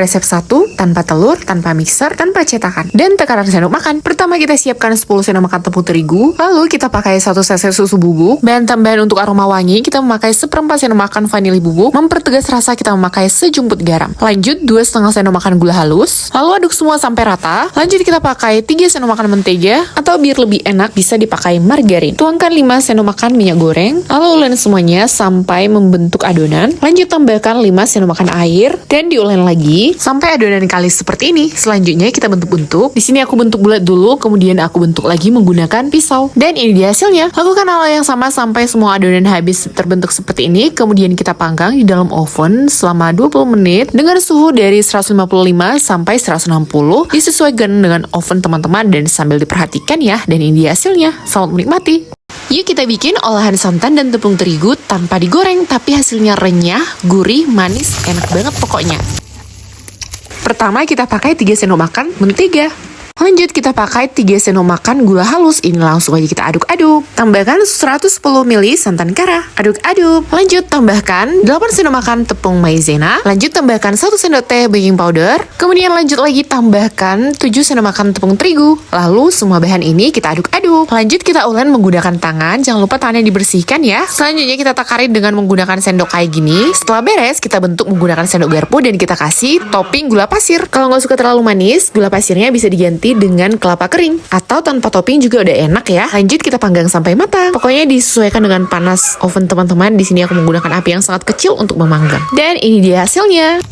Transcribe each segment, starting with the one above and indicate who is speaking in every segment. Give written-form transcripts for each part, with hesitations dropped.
Speaker 1: Resep 1, tanpa telur, tanpa mixer, tanpa cetakan, dan takaran sendok makan. Pertama kita siapkan 10 sendok makan tepung terigu, lalu kita pakai 1 sachet susu bubuk. Bahan tambahan untuk aroma wangi, kita memakai 1/4 sendok makan vanili bubuk. Mempertegas rasa, kita memakai sejumput garam. Lanjut 2,5 sendok makan gula halus, lalu aduk semua sampai rata. Lanjut kita pakai 3 sendok makan mentega, atau biar lebih enak bisa dipakai margarin. Tuangkan 5 sendok makan minyak goreng, lalu ulen semuanya sampai membentuk adonan. Lanjut tambahkan 5 sendok makan air dan diulen lagi sampai adonan kalis seperti ini. Selanjutnya kita bentuk-bentuk. Di sini aku bentuk bulat dulu, kemudian aku bentuk lagi menggunakan pisau. Dan ini dia hasilnya. Lakukan hal yang sama sampai semua adonan habis terbentuk seperti ini. Kemudian kita panggang di dalam oven selama 20 menit dengan suhu dari 155 sampai 160. Disesuaikan dengan oven teman-teman dan sambil diperhatikan ya. Dan ini dia hasilnya. Selamat menikmati. Yuk kita bikin olahan santan dan tepung terigu tanpa digoreng, tapi hasilnya renyah, gurih, manis, enak banget pokoknya. Pertama kita pakai 3 sendok makan mentega. Lanjut kita pakai 3 sendok makan gula halus. Ini langsung aja kita aduk-aduk. Tambahkan 110 ml santan kara. Aduk-aduk. Lanjut tambahkan 8 sendok makan tepung maizena. Lanjut tambahkan 1 sendok teh baking powder. Kemudian lanjut lagi tambahkan 7 sendok makan tepung terigu. Lalu semua bahan ini kita aduk-aduk. Lanjut kita ulen menggunakan tangan. Jangan lupa tangannya dibersihkan ya. Selanjutnya kita takarin dengan menggunakan sendok kayak gini. Setelah beres kita bentuk menggunakan sendok garpu dan kita kasih topping gula pasir. Kalau nggak suka terlalu manis, gula pasirnya bisa diganti dengan kelapa kering atau tanpa topping juga udah enak ya. Lanjut kita panggang sampai matang. Pokoknya disesuaikan dengan panas oven teman-teman. Di sini aku menggunakan api yang sangat kecil untuk memanggang. Dan ini dia hasilnya.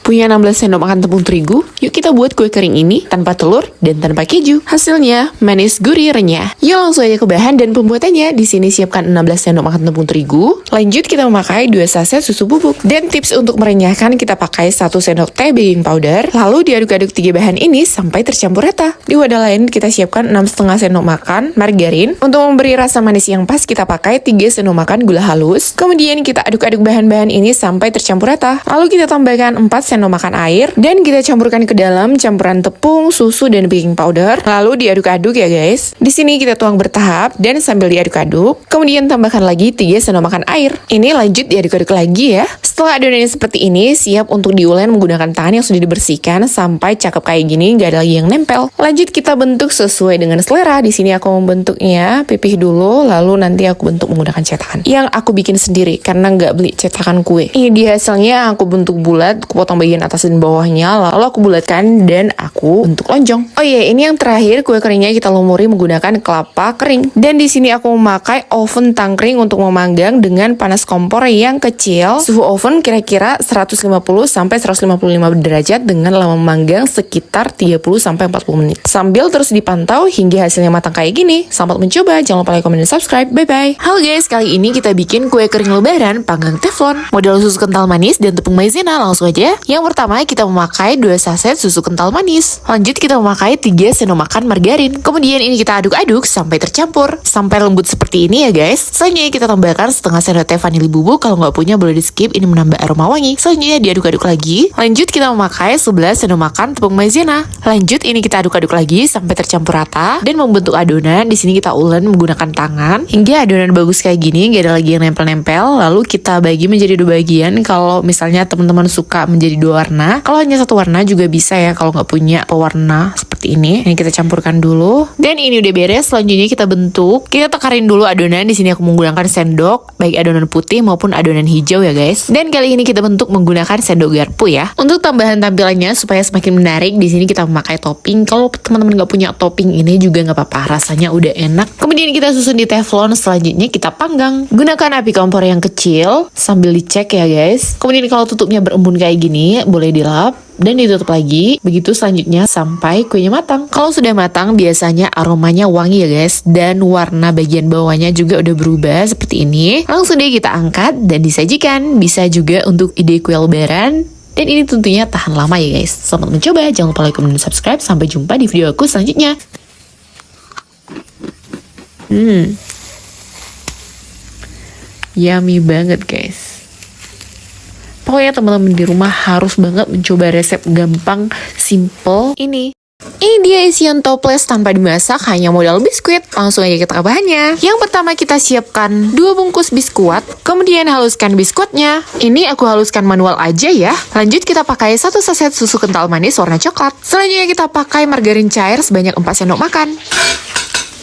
Speaker 1: Punya 16 sendok makan tepung terigu. Yuk kita buat kue kering ini tanpa telur dan tanpa keju. Hasilnya manis, gurih, renyah. Yuk langsung aja ke bahan dan pembuatannya. Di sini siapkan 16 sendok makan tepung terigu. Lanjut kita memakai 2 saset susu bubuk. Dan tips untuk merenyahkan kita pakai 1 sendok teh baking powder. Lalu diaduk-aduk 3 bahan ini sampai tercampur rata. Di wadah lain kita siapkan 6,5 sendok makan margarin. Untuk memberi rasa manis yang pas kita pakai 3 sendok makan gula halus. Kemudian kita aduk-aduk bahan-bahan ini sampai tercampur rata. Lalu kita tambahkan 4 sendok makan air dan kita campurkan ke dalam campuran tepung, susu, dan baking powder. Lalu diaduk-aduk ya guys. Di sini kita tuang bertahap dan sambil diaduk-aduk. Kemudian tambahkan lagi 3 sendok makan air. Ini lanjut diaduk-aduk lagi ya. Setelah adonannya seperti ini, siap untuk diulen menggunakan tangan yang sudah dibersihkan sampai cakep kayak gini, nggak ada lagi yang nempel. Lanjut kita bentuk sesuai dengan selera. Di sini aku membentuknya pipih dulu, lalu nanti aku bentuk menggunakan cetakan. Yang aku bikin sendiri karena nggak beli cetakan kue. Ini dia hasilnya. Aku bentuk bulat, aku potong bagian atas dan bawahnya, lalu aku bulatkan dan aku bentuk lonjong. Oh iya, ini yang terakhir, kue keringnya kita lumuri menggunakan kelapa kering. Dan di sini aku memakai oven tangkring untuk memanggang dengan panas kompor yang kecil. Suhu oven kira-kira 150 sampai 155 derajat dengan lama memanggang sekitar 30 sampai 40 menit. Sambil terus dipantau hingga hasilnya matang kayak gini. Selamat mencoba, jangan lupa like, komen, dan subscribe. Bye-bye. Halo guys, kali ini kita bikin kue kering lebaran panggang teflon. Modal susu kental manis dan tepung maizena, langsung aja. Yang pertama kita memakai 2 saset susu kental manis. Lanjut kita memakai 3 sendok makan margarin. Kemudian ini kita aduk-aduk sampai tercampur, sampai lembut seperti ini ya guys. Selanjutnya kita tambahkan setengah sendok teh vanili bubuk. Kalau nggak punya boleh di skip, ini menambah aroma wangi. Selanjutnya diaduk-aduk lagi. Lanjut kita memakai 11 sendok makan tepung maizena. Lanjut ini kita aduk-aduk lagi sampai tercampur rata dan membentuk adonan. Di sini kita ulen menggunakan tangan hingga adonan bagus kayak gini, nggak ada lagi yang nempel-nempel. Lalu kita bagi menjadi 2 bagian. Kalau misalnya teman-teman suka menjadi 2 warna, kalau hanya 1 warna juga bisa ya kalau nggak punya pewarna seperti ini. Ini kita campurkan dulu. Dan ini udah beres. Selanjutnya kita bentuk. Kita tekarin dulu adonan. Di sini aku menggunakan sendok, baik adonan putih maupun adonan hijau ya guys. Dan kali ini kita bentuk menggunakan sendok garpu ya. Untuk tambahan tampilannya supaya semakin menarik, di sini kita memakai topping. Kalau teman-teman nggak punya topping ini juga nggak apa-apa, rasanya udah enak. Kemudian kita susun di teflon. Selanjutnya kita panggang. Gunakan api kompor yang kecil sambil dicek ya guys. Kemudian kalau tutupnya berembun kayak gini, boleh dilap dan ditutup lagi. Begitu selanjutnya sampai kuenya matang. Kalau sudah matang biasanya aromanya wangi ya guys, dan warna bagian bawahnya juga udah berubah seperti ini. Langsung deh kita angkat dan disajikan. Bisa juga untuk ide kue lebaran. Dan ini tentunya tahan lama ya guys. Selamat mencoba, jangan lupa like, komen, dan subscribe. Sampai jumpa di video aku selanjutnya. Yummy banget guys. Pokoknya teman-teman di rumah harus banget mencoba resep gampang, simple ini. Ini dia isian toples tanpa dimasak, hanya modal biskuit. Langsung aja kita ke bahannya. Yang pertama kita siapkan 2 bungkus biskuit, kemudian haluskan biskuitnya. Ini aku haluskan manual aja ya. Lanjut kita pakai 1 saset susu kental manis warna coklat. Selanjutnya kita pakai margarin cair sebanyak 4 sendok makan.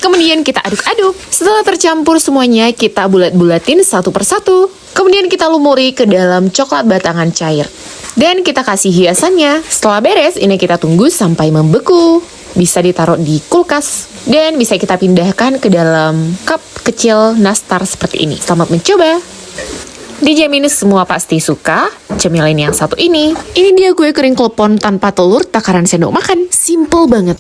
Speaker 1: Kemudian kita aduk-aduk. Setelah tercampur semuanya, kita bulat-bulatin satu persatu. Kemudian kita lumuri ke dalam coklat batangan cair. Dan kita kasih hiasannya. Setelah beres, ini kita tunggu sampai membeku. Bisa ditaruh di kulkas. Dan bisa kita pindahkan ke dalam cup kecil nastar seperti ini. Selamat mencoba! Dijamin semua pasti suka. Cemilan yang satu ini. Ini dia kue kering klepon tanpa telur, takaran sendok makan. Simple banget.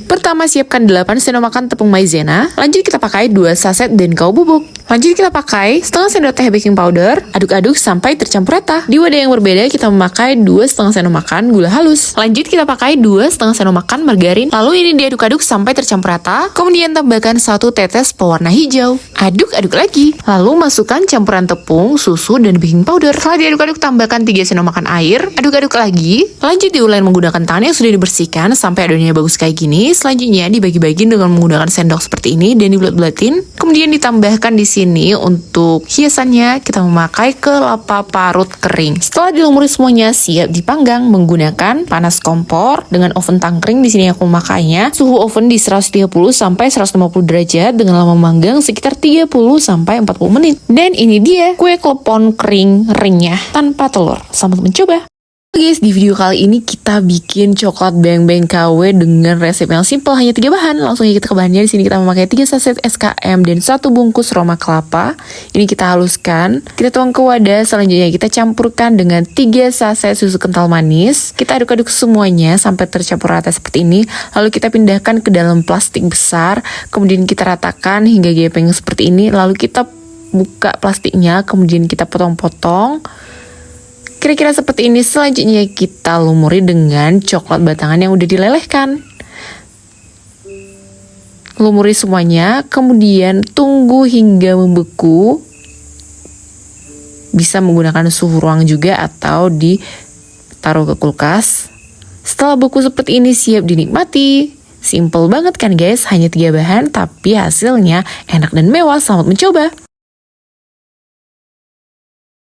Speaker 1: Pertama siapkan 8 sendok makan tepung maizena, lanjut kita pakai 2 saset denko bubuk. Lanjut kita pakai setengah sendok teh baking powder, aduk-aduk sampai tercampur rata. Di wadah yang berbeda kita memakai 2,5 sendok makan gula halus. Lanjut kita pakai 2,5 sendok makan margarin, lalu ini diaduk-aduk sampai tercampur rata. Kemudian tambahkan 1 tetes pewarna hijau. Aduk-aduk lagi. Lalu masukkan campuran tepung, susu, dan baking powder. Setelah diaduk-aduk tambahkan 3 sendok makan air, aduk-aduk lagi. Lanjut diulek menggunakan tangan yang sudah dibersihkan sampai adonannya bagus kayak gini. Selanjutnya dibagi-bagi dengan menggunakan sendok seperti ini dan dibulat-bulatin. Kemudian ditambahkan di sini untuk hiasannya kita memakai kelapa parut kering. Setelah dilumuri semuanya siap dipanggang menggunakan panas kompor dengan oven tangkring. Di sini aku memakainya suhu oven di 130 sampai 150 derajat dengan lama manggang sekitar 30 sampai 40 menit. Dan ini dia kue klepon kering renyah tanpa telur. Selamat mencoba. Guys, di video kali ini kita bikin coklat beng-beng KW dengan resep yang simple, hanya 3 bahan. Langsung aja kita ke bahannya. Di sini kita memakai 3 saset SKM dan 1 bungkus Roma kelapa. Ini kita haluskan, kita tuang ke wadah. Selanjutnya kita campurkan dengan 3 saset susu kental manis. Kita aduk-aduk semuanya sampai tercampur rata seperti ini. Lalu kita pindahkan ke dalam plastik besar. Kemudian kita ratakan hingga gepeng seperti ini. Lalu kita buka plastiknya, kemudian kita potong-potong. Kira-kira seperti ini. Selanjutnya kita lumuri dengan coklat batangan yang udah dilelehkan. Lumuri semuanya, kemudian tunggu hingga membeku. Bisa menggunakan suhu ruang juga atau ditaruh ke kulkas. Setelah beku seperti ini siap dinikmati. Simple banget kan guys, hanya 3 bahan tapi hasilnya enak dan mewah. Selamat mencoba.